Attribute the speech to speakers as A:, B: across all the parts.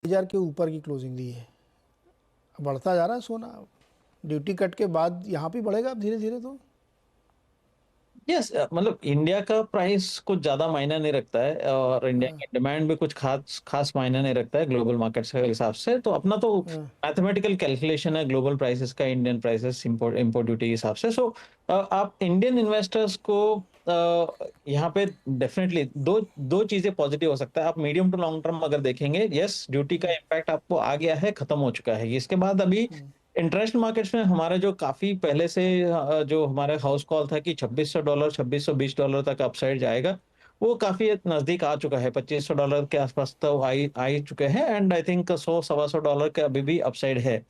A: हजार के ऊपर की क्लोजिंग दी है, बढ़ता जा रहा है सोना। ड्यूटी कट के बाद यहाँ पे बढ़ेगा धीरे धीरे तो।
B: यस, मतलब इंडिया का प्राइस कुछ ज्यादा मायने नहीं रखता है और इंडिया
A: हाँ,
B: का डिमांड भी कुछ खास खास मायने नहीं रखता है ग्लोबल मार्केट्स के हिसाब से। तो अपना तो
A: हाँ,
B: मैथमेटिकल कैलकुलेशन है ग्लोबल प्राइसेस का, इंडियन प्राइसेस इंपोर्ट ड्यूटी के हिसाब से। सो आप इंडियन इन्वेस्टर्स को यहाँ पे डेफिनेटली दो दो चीजें पॉजिटिव हो सकता है। आप मीडियम टू लॉन्ग टर्म अगर देखेंगे, यस ड्यूटी का इम्पैक्ट आपको आ गया है, खत्म हो चुका है। इसके बाद अभी इंटरनेशनल मार्केट्स में हमारे जो काफी पहले से जो हमारे हाउस कॉल था कि $2600 $2620 तक अपसाइड जाएगा, वो काफी नजदीक आ चुका है। $2500 के आसपास तो आ ही चुके हैं एंड आई थिंक 100 सवा 100 डॉलर का अभी भी अपसाइड है।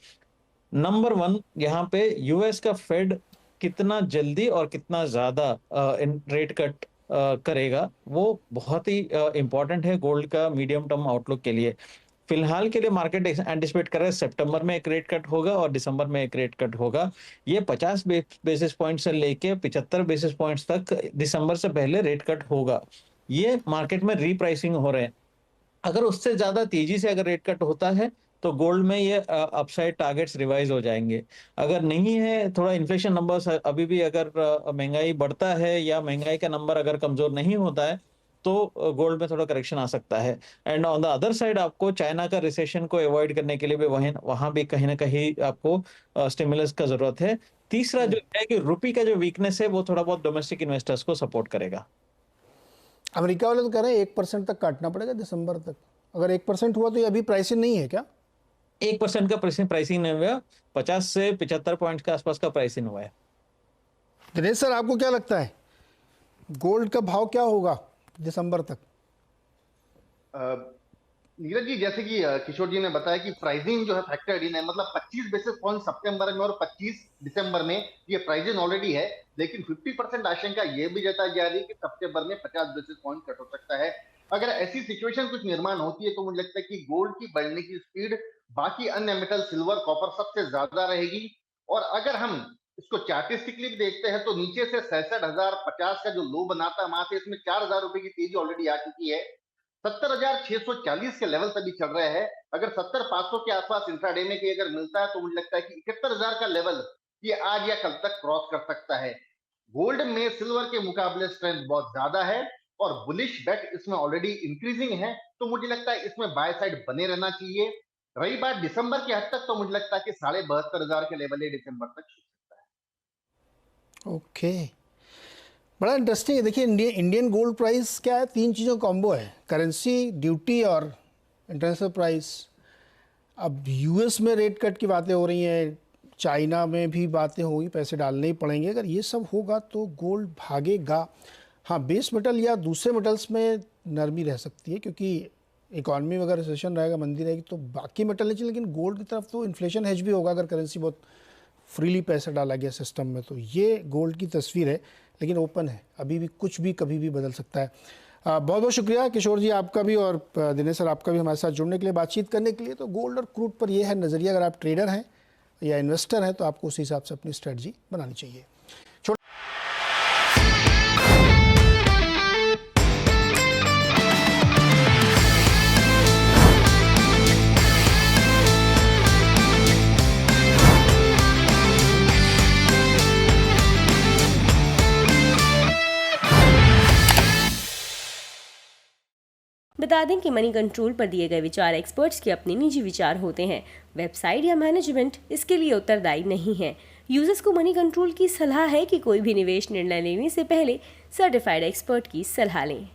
B: नंबर वन, यहाँ पे यूएस का फेड कितना जल्दी और कितना ज्यादा रेट कट करेगा, वो बहुत ही इंपॉर्टेंट है गोल्ड का मीडियम टर्म आउटलुक के लिए। फिलहाल के लिए मार्केट एंटिसिपेट कर रहा है सितंबर में एक रेट कट होगा और दिसंबर में एक रेट कट होगा। ये 50 बेसिस पॉइंट से लेके 75 बेसिस पॉइंट्स तक दिसंबर से पहले रेट कट होगा। ये मार्केट में रीप्राइसिंग हो रहे हैं। अगर उससे ज्यादा तेजी से अगर रेट कट होता है तो गोल्ड में ये अपसाइड टारगेट्स रिवाइज हो जाएंगे। अगर नहीं है, थोड़ा इन्फ्लेशन नंबर्स अभी भी अगर महंगाई बढ़ता है या महंगाई का नंबर अगर कमजोर नहीं होता है तो गोल्ड में थोड़ा करेक्शन आ सकता है। And on the other side आपको चाइना का रिसेशन को अवॉइड करने के लिए भी वहां भी कहीं ना कहीं आपको स्टिमुलस का जरूरत है। तीसरा जो है कि रुपी का जो वीकनेस है वो थोड़ा बहुत डोमेस्टिक इन्वेस्टर्स को सपोर्ट करेगा।
A: अमेरिका वाले तो कह रहे हैं 1% तक काटना पड़ेगा दिसंबर तक। अगर 1% हुआ तो ये अभी प्राइसिंग नहीं है क्या?
B: 1% का प्राइसिंग नहीं हुआ, 50 से 75 पॉइंट के आसपास का प्राइसिंग हुआ है।
A: दिनेश सर, आपको क्या लगता है गोल्ड का भाव क्या होगा दिसंबर तक?
C: नीरज जी, जैसे कि किशोर जी ने बताया कि प्राइसिंग जो है फैक्टर्ड इन है, मतलब 25 बेसिस पॉइंट सितंबर में और 25 दिसंबर में ये प्राइसिंग ऑलरेडी है। लेकिन 50% आशंका ये भी जताई जा रही है कि सितंबर में 50 बेसिस पॉइंट कट हो सकता है। अगर ऐसी सिचुएशन कुछ निर्माण होती है तो मुझे लगता है कि गोल्ड की बढ़ने की स्पीड बाकी अन्य मेटल सिल्वर कॉपर सबसे ज्यादा रहेगी। और अगर हम इसको चार्टिस्टिकली भी देखते हैं तो नीचे से 66,050 का जो लो बनाता है वहां से इसमें 4,000 रुपए की तेजी ऑलरेडी आ चुकी है। 70,640 के लेवल तक भी चल रहे हैं। अगर 70,500 के आसपास इंट्राडे में की अगर मिलता है तो मुझे लगता है कि 71,000 का लेवल ये आज या कल तक क्रॉस कर सकता है। गोल्ड में सिल्वर के मुकाबले स्ट्रेंथ बहुत ज्यादा है और बुलिश बेट इसमें ऑलरेडी इंक्रीजिंग है, तो मुझे लगता है इसमें बाय साइड बने रहना चाहिए। रही बात दिसंबर के हद तक, तो मुझे लगता है कि 72,500 के लेवल ये दिसंबर तक छू सकता है।
A: ओके, बड़ा इंटरेस्टिंग है। देखिए इंडियन गोल्ड प्राइस क्या है, 3 चीज़ों का कॉम्बो है, करेंसी, ड्यूटी और इंटरनेशनल प्राइस। अब यूएस में रेट कट की बातें हो रही हैं, चाइना में भी बातें होगी, पैसे डालने ही पड़ेंगे। अगर ये सब होगा तो गोल्ड भागेगा। हाँ, बेस मेटल या दूसरे मेटल्स में नरमी रह सकती है, क्योंकि इकॉनमी में अगर रिसेशन रहेगा, मंदी रहेगी, तो बाकी मेटल नहीं चले। लेकिन गोल्ड की तरफ तो इन्फ्लेशन हेज भी होगा अगर करेंसी बहुत फ्रीली पैसा डाला गया सिस्टम में। तो ये गोल्ड की तस्वीर है, लेकिन ओपन है, अभी भी कुछ भी कभी भी बदल सकता है। बहुत बहुत शुक्रिया किशोर जी आपका भी, और दिनेश सर आपका भी हमारे साथ जुड़ने के लिए, बातचीत करने के लिए। तो गोल्ड और क्रूड पर यह है नज़रिया। अगर आप ट्रेडर हैं या इन्वेस्टर हैं तो आपको उस हिसाब से अपनी स्ट्रेटजी बनानी चाहिए।
D: बता दें कि मनी कंट्रोल पर दिए गए विचार एक्सपर्ट्स के अपने निजी विचार होते हैं। वेबसाइट या मैनेजमेंट इसके लिए उत्तरदायी नहीं है। यूजर्स को मनी कंट्रोल की सलाह है कि कोई भी निवेश निर्णय लेने से पहले सर्टिफाइड एक्सपर्ट की सलाह लें।